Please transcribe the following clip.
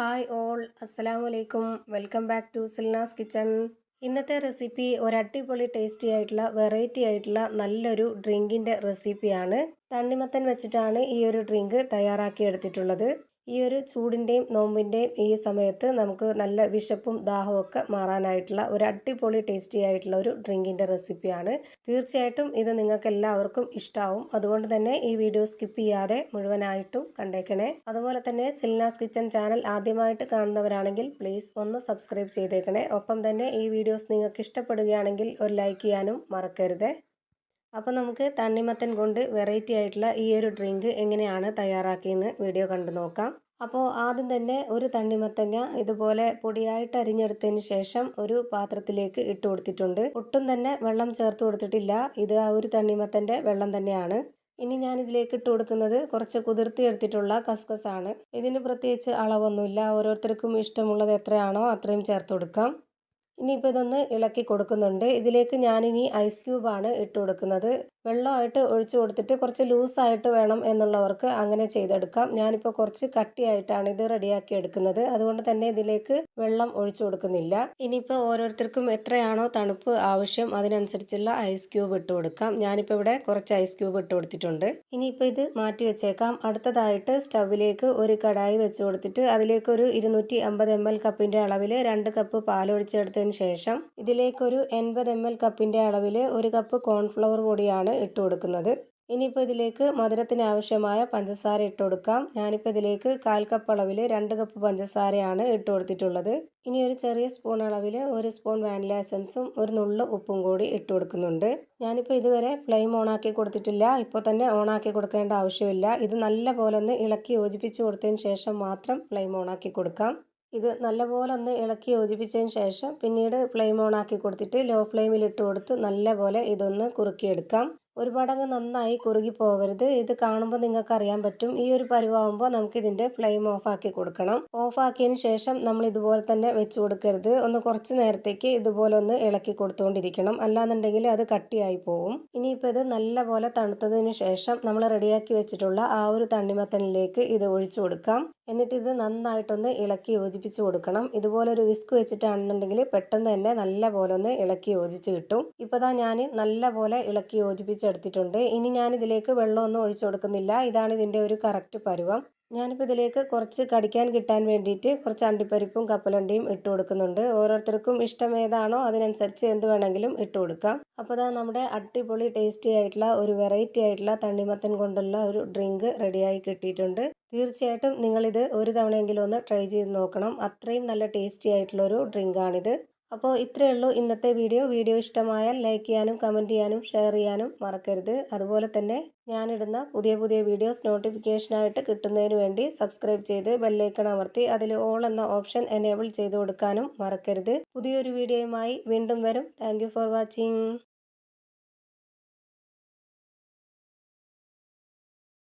Hi all, അസ്സലാമു അലൈക്കും. Welcome back to Silna's kitchen. ഇന്നത്തെ റെസിപ്പി ഒരു അടിപൊളി ടേസ്റ്റി ആയിട്ടുള്ള വെറൈറ്റി ആയിട്ടുള്ള നല്ലൊരു ഡ്രിങ്കിൻ്റെ റെസിപ്പിയാണ്. തണ്ണിമത്തൻ വെച്ചിട്ടാണ് ഈ ഒരു ഡ്രിങ്ക് തയ്യാറാക്കി എടുത്തിട്ടുള്ളത്. ഈ ഒരു ചൂടിൻ്റെയും നോമ്പിൻ്റെയും ഈ സമയത്ത് നമുക്ക് നല്ല വിശപ്പും ദാഹവും ഒക്കെ മാറാനായിട്ടുള്ള ഒരു അടിപൊളി ടേസ്റ്റി ആയിട്ടുള്ള ഒരു ഡ്രിങ്കിൻ്റെ റെസിപ്പിയാണ്. തീർച്ചയായിട്ടും ഇത് നിങ്ങൾക്ക് എല്ലാവർക്കും ഇഷ്ടമാവും. അതുകൊണ്ട് തന്നെ ഈ വീഡിയോ സ്കിപ്പ് ചെയ്യാതെ മുഴുവനായിട്ടും കണ്ടേക്കണേ. അതുപോലെ തന്നെ സിൽനാസ് കിച്ചൺ ചാനൽ ആദ്യമായിട്ട് കാണുന്നവരാണെങ്കിൽ പ്ലീസ് ഒന്ന് സബ്സ്ക്രൈബ് ചെയ്തേക്കണേ. ഒപ്പം തന്നെ ഈ വീഡിയോസ് നിങ്ങൾക്ക് ഇഷ്ടപ്പെടുകയാണെങ്കിൽ ഒരു ലൈക്ക് ചെയ്യാനും മറക്കരുത്. അപ്പോൾ നമുക്ക് തണ്ണിമത്തൻ കൊണ്ട് വെറൈറ്റി ആയിട്ടുള്ള ഈ ഒരു ഡ്രിങ്ക് എങ്ങനെയാണ് തയ്യാറാക്കിയെന്ന് വീഡിയോ കണ്ടു നോക്കാം. അപ്പോൾ ആദ്യം തന്നെ ഒരു തണ്ണിമത്തങ്ങ ഇതുപോലെ പൊടിയായിട്ട് അരിഞ്ഞെടുത്തതിന് ശേഷം ഒരു പാത്രത്തിലേക്ക് ഇട്ട് കൊടുത്തിട്ടുണ്ട്. ഒട്ടും തന്നെ വെള്ളം ചേർത്ത് കൊടുത്തിട്ടില്ല. ഇത് ആ ഒരു തണ്ണിമത്തൻ്റെ വെള്ളം തന്നെയാണ്. ഇനി ഞാൻ ഇതിലേക്ക് ഇട്ട് കൊടുക്കുന്നത് കുറച്ച് കുതിർത്തി എടുത്തിട്ടുള്ള കസ്കസാണ്. ഇതിന് പ്രത്യേകിച്ച് അളവൊന്നുമില്ല. ഓരോരുത്തർക്കും ഇഷ്ടമുള്ളത് എത്രയാണോ അത്രയും ചേർത്ത് കൊടുക്കാം. ഇനിയിപ്പോൾ ഇതൊന്ന് ഇളക്കി കൊടുക്കുന്നുണ്ട്. ഇതിലേക്ക് ഞാനിനി ഐസ് ക്യൂബാണ് ഇട്ട് കൊടുക്കുന്നത്. വെള്ളമായിട്ട് ഒഴിച്ചു കൊടുത്തിട്ട് കുറച്ച് ലൂസായിട്ട് വേണം എന്നുള്ളവർക്ക് അങ്ങനെ ചെയ്തെടുക്കാം. ഞാനിപ്പോൾ കുറച്ച് കട്ടിയായിട്ടാണ് ഇത് റെഡിയാക്കി എടുക്കുന്നത്. അതുകൊണ്ട് തന്നെ ഇതിലേക്ക് വെള്ളം ഒഴിച്ചു കൊടുക്കുന്നില്ല. ഇനിയിപ്പോൾ ഓരോരുത്തർക്കും എത്രയാണോ തണുപ്പ് ആവശ്യം അതിനനുസരിച്ചുള്ള ഐസ് ക്യൂബ് ഇട്ട് കൊടുക്കാം. ഞാനിപ്പോൾ ഇവിടെ കുറച്ച് ഐസ് ക്യൂബ് ഇട്ട് കൊടുത്തിട്ടുണ്ട്. ഇനിയിപ്പോൾ ഇത് മാറ്റി വെച്ചേക്കാം. അടുത്തതായിട്ട് സ്റ്റൗവിലേക്ക് ഒരു കടായി വെച്ച് കൊടുത്തിട്ട് അതിലേക്കൊരു 250 ml കപ്പിൻ്റെ അളവിൽ 2 കപ്പ് പാലൊഴിച്ചെടുത്ത് ശേഷം ഇതിലേക്കൊരു 80 ml കപ്പിൻ്റെ അളവിൽ 1 കപ്പ് കോൺഫ്ലവർ പൊടിയാണ് ഇട്ട് കൊടുക്കുന്നത്. ഇനിയിപ്പോൾ ഇതിലേക്ക് മധുരത്തിന് ആവശ്യമായ പഞ്ചസാര ഇട്ട് കൊടുക്കാം. ഞാനിപ്പോൾ ഇതിലേക്ക് 1/4 കപ്പ് അളവിൽ 2 കപ്പ് പഞ്ചസാരയാണ് ഇട്ട് കൊടുത്തിട്ടുള്ളത്. ഇനി ഒരു ചെറിയ സ്പൂൺ അളവിൽ 1 സ്പൂൺ വാനില എസൻസും ഒരു നുള്ളു ഉപ്പും കൂടി ഇട്ട് കൊടുക്കുന്നുണ്ട്. ഞാനിപ്പോൾ ഇതുവരെ ഫ്ലെയിം ഓണാക്കി കൊടുത്തിട്ടില്ല. ഇപ്പോൾ തന്നെ ഓണാക്കി കൊടുക്കേണ്ട ആവശ്യമില്ല. ഇത് നല്ല പോലെ ഒന്ന് ഇളക്കി യോജിപ്പിച്ച് കൊടുത്തതിന് ശേഷം മാത്രം ഫ്ലെയിം ഓണാക്കി കൊടുക്കാം. ഇത് നല്ലപോലെ ഒന്ന് ഇളക്കി യോജിപ്പിച്ചതിന് ശേഷം പിന്നീട് ഫ്ലെയിം ഓൺ ആക്കി കൊടുത്തിട്ട് ലോ ഫ്ലെയിമിൽ ഇട്ട് കൊടുത്ത് നല്ലപോലെ ഇതൊന്ന് കുറുക്കിയെടുക്കാം. ഒരുപാടങ്ങ് നന്നായി കുറുകി പോകരുത്. ഇത് കാണുമ്പോൾ നിങ്ങൾക്ക് അറിയാൻ പറ്റും. ഈ ഒരു പരുവാകുമ്പോൾ നമുക്കിതിൻ്റെ ഫ്ലെയിം ഓഫാക്കി കൊടുക്കണം. ഓഫാക്കിയതിന് ശേഷം നമ്മൾ ഇതുപോലെ തന്നെ വെച്ച് കൊടുക്കരുത്. ഒന്ന് കുറച്ച് നേരത്തേക്ക് ഇതുപോലെ ഒന്ന് ഇളക്കി കൊടുത്തുകൊണ്ടിരിക്കണം. അല്ലാന്നുണ്ടെങ്കിൽ അത് കട്ടിയായി പോകും. ഇനിയിപ്പോൾ ഇത് നല്ലപോലെ തണുത്തതിന് ശേഷം നമ്മൾ റെഡിയാക്കി വെച്ചിട്ടുള്ള ആ ഒരു തണ്ണിമത്തനിലേക്ക് ഇത് ഒഴിച്ചു കൊടുക്കാം. എന്നിട്ട് ഇത് നന്നായിട്ടൊന്ന് ഇളക്കി യോജിപ്പിച്ച് കൊടുക്കണം. ഇതുപോലെ ഒരു വിസ്ക് വെച്ചിട്ടാണെന്നുണ്ടെങ്കിൽ പെട്ടെന്ന് തന്നെ നല്ല പോലെ ഒന്ന് ഇളക്കി യോജിച്ച് കിട്ടും. ഇപ്പോൾ ദാ ഞാൻ നല്ല പോലെ ഇളക്കി യോജിപ്പിച്ചെടുത്തിട്ടുണ്ട്. ഇനി ഞാൻ ഇതിലേക്ക് വെള്ളമൊന്നും ഒഴിച്ചു കൊടുക്കുന്നില്ല. ഇതാണ് ഇതിൻ്റെ ഒരു കറക്റ്റ് പരുവം. ഞാനിപ്പോൾ ഇതിലേക്ക് കുറച്ച് കടിക്കാൻ കിട്ടാൻ വേണ്ടിയിട്ട് കുറച്ച് അണ്ടിപ്പരിപ്പും കപ്പലണ്ടിയും ഇട്ട് കൊടുക്കുന്നുണ്ട്. ഓരോരുത്തർക്കും ഇഷ്ടം ഏതാണോ അതിനനുസരിച്ച് എന്ത് വേണമെങ്കിലും ഇട്ട് കൊടുക്കാം. അപ്പോൾ ദാ നമ്മുടെ അടിപൊളി ടേസ്റ്റി ആയിട്ടുള്ള ഒരു വെറൈറ്റി ആയിട്ടുള്ള തണ്ണിമത്തൻ കൊണ്ടുള്ള ഒരു ഡ്രിങ്ക് റെഡിയായി കിട്ടിയിട്ടുണ്ട്. തീർച്ചയായിട്ടും നിങ്ങളിത് ഒരു തവണയെങ്കിലും ഒന്ന് ട്രൈ ചെയ്ത് നോക്കണം. അത്രയും നല്ല ടേസ്റ്റി ആയിട്ടുള്ളൊരു ഡ്രിങ്കാണിത്. അപ്പോൾ ഇത്രയേ ഉള്ളൂ ഇന്നത്തെ വീഡിയോ ഇഷ്ടമായാൽ ലൈക്ക് ചെയ്യാനും കമൻറ്റ് ചെയ്യാനും ഷെയർ ചെയ്യാനും മറക്കരുത്. അതുപോലെ തന്നെ ഞാനിടുന്ന പുതിയ വീഡിയോസ് നോട്ടിഫിക്കേഷനായിട്ട് കിട്ടുന്നതിന് വേണ്ടി സബ്സ്ക്രൈബ് ചെയ്ത് ബെല്ലൈക്കൺ അമർത്തി അതിൽ ഓൾ എന്ന ഓപ്ഷൻ എനേബിൾ ചെയ്ത് കൊടുക്കാനും മറക്കരുത്. പുതിയൊരു വീഡിയോയുമായി വീണ്ടും വരും. Thank you for watching.